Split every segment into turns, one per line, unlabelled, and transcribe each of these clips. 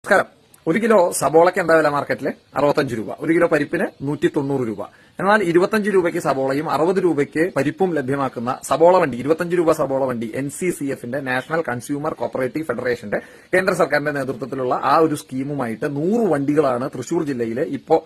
നമസ്കാരം. ഒരു കിലോ സബോളയ്ക്ക് എന്താ വില മാർക്കറ്റിൽ? 65 രൂപ. ഒരു കിലോ പരിപ്പിന് 190 രൂപ. എന്നാൽ 25 രൂപയ്ക്ക് സബോളയും 60 രൂപയ്ക്ക് പരിപ്പും ലഭ്യമാക്കുന്ന സബോള വണ്ടി, 25 രൂപ സബോള വണ്ടി NCCFന്റെ നാഷണൽ കൺസ്യൂമർ കോപ്പറേറ്റീവ് ഫെഡറേഷന്റെ കേന്ദ്ര സർക്കാരിന്റെ നേതൃത്വത്തിലുള്ള ആ ഒരു സ്കീമുമായിട്ട് 100 വണ്ടികളാണ് തൃശൂർ ജില്ലയിൽ ഇപ്പോൾ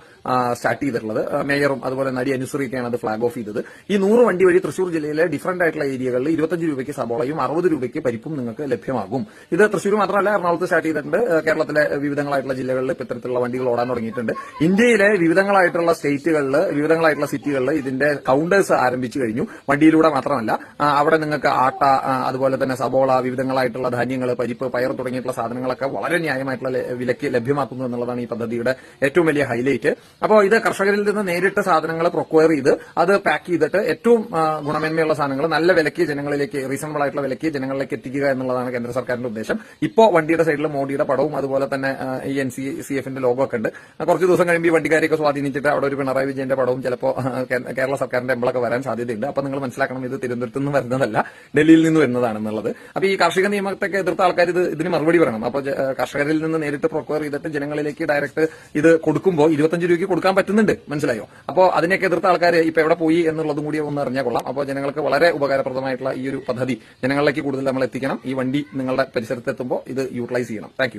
സ്റ്റാർട്ട് ചെയ്തിട്ടുള്ളത്. മേയറും അതുപോലെ നടി അനുസരിക്കുകയാണ് അത് ഫ്ളാഗ് ഓഫ് ചെയ്തത്. ഈ 100 വണ്ടി വഴി തൃശൂർ ജില്ലയിലെ ഡിഫറന്റ് ആയിട്ടുള്ള ഏരിയകളിൽ 25 രൂപയ്ക്ക് സബോളയും 60 രൂപയ്ക്ക് പരിപ്പും നിങ്ങൾക്ക് ലഭ്യമാകും. ഇത് തൃശൂർ മാത്രമല്ല, എറണാകുളത്ത് സ്റ്റാർട്ട് ചെയ്തിട്ടുണ്ട്. കേരളത്തിലെ വിവിധങ്ങളായിട്ടുള്ള ജില്ലകളിൽ ഇത്തരത്തിലുള്ള വണ്ടികൾ ഓടാൻ തുടങ്ങിയിട്ടുണ്ട്. ഇന്ത്യയിലെ വിവിധങ്ങളായിട്ടുള്ള സ്റ്റേറ്റുകളിൽ, വിവിധങ്ങളായിട്ടുള്ള സിറ്റികളിൽ ഇതിന്റെ കൌണ്ടേഴ്സ് ആരംഭിച്ചു കഴിഞ്ഞു. വണ്ടിയിലൂടെ മാത്രമല്ല, അവിടെ നിങ്ങൾക്ക് ആട്ട, അതുപോലെ തന്നെ സബോള, വിവിധങ്ങളായിട്ടുള്ള ധാന്യങ്ങൾ, പരിപ്പ്, പയർ തുടങ്ങിയിട്ടുള്ള സാധനങ്ങളൊക്കെ വളരെ ന്യായമായിട്ടുള്ള വിലയ്ക്ക് ലഭ്യമാക്കുന്നു എന്നുള്ളതാണ് ഈ പദ്ധതിയുടെ ഏറ്റവും വലിയ ഹൈലൈറ്റ്. അപ്പോൾ ഇത് കർഷകരിൽ നിന്ന് നേരിട്ട് സാധനങ്ങൾ പ്രൊക്വയർ ചെയ്ത് അത് പാക്ക് ചെയ്തിട്ട് ഏറ്റവും ഗുണമേന്മയുള്ള സാധനങ്ങൾ നല്ല വിലയ്ക്ക് ജനങ്ങളിലേക്ക്, റീസണബിൾ ആയിട്ടുള്ള വിലയ്ക്ക് ജനങ്ങളിലേക്ക് എത്തിക്കുക എന്നുള്ളതാണ് കേന്ദ്ര സർക്കാരിന്റെ ഉദ്ദേശം. ഇപ്പോൾ വണ്ടിയുടെ സൈഡിൽ മോഡിയുടെ പടവും അതുപോലെ തന്നെ ഈ NCCFന്റെ ലോഗോ ഒക്കെ ഉണ്ട്. കുറച്ച് ദിവസം കഴിയുമ്പോൾ ഈ വണ്ടിക്കാരെയൊക്കെ സ്വാധീനിച്ചിട്ട് അവിടെ ഒരു പിണറായി വിജയന്റെ പടവും ചിലപ്പോൾ കേരള സർക്കാരിന്റെ എംബ്ലൊക്കെ വരാൻ സാധ്യതയുണ്ട്. അപ്പൊ നിങ്ങൾ മനസ്സിലാക്കണം, ഇത് തിരുവനന്തപുരത്ത് നിന്ന് വരുന്നതല്ല, ഡൽഹിയിൽ നിന്ന് വരുന്നതാണെന്നുള്ളത്. അപ്പൊ ഈ കാർഷിക നിയമത്തൊക്കെ എതിർത്ത ആൾക്കാർ ഇതിന് മറുപടി പറയണം. അപ്പോൾ കർഷകരിൽ നിന്ന് നേരിട്ട് പ്രൊക്വയർ ചെയ്തിട്ട് ജനങ്ങളിലേക്ക് ഡയറക്റ്റ് ഇത് കൊടുക്കുമ്പോൾ 25 രൂപയ്ക്ക് കൊടുക്കാൻ പറ്റുന്നുണ്ട്. മനസ്സിലായോ? അപ്പോൾ അതിനെയൊക്കെ എതിർത്ത ആൾക്കാർ ഇപ്പൊ എവിടെ പോയി എന്നുള്ളതും കൂടി ഒന്ന് അറിഞ്ഞാൽ കൊള്ളാം. അപ്പോൾ ജനങ്ങൾക്ക് വളരെ ഉപകാരപ്രദമായിട്ടുള്ള ഈ ഒരു പദ്ധതി ജനങ്ങളിലേക്ക് കൂടുതൽ നമ്മൾ എത്തിക്കണം. ഈ വണ്ടി നിങ്ങളുടെ പരിസരത്ത് എത്തുമ്പോൾ ഇത് യൂട്ടിലൈസ് ചെയ്യണം. താങ്ക്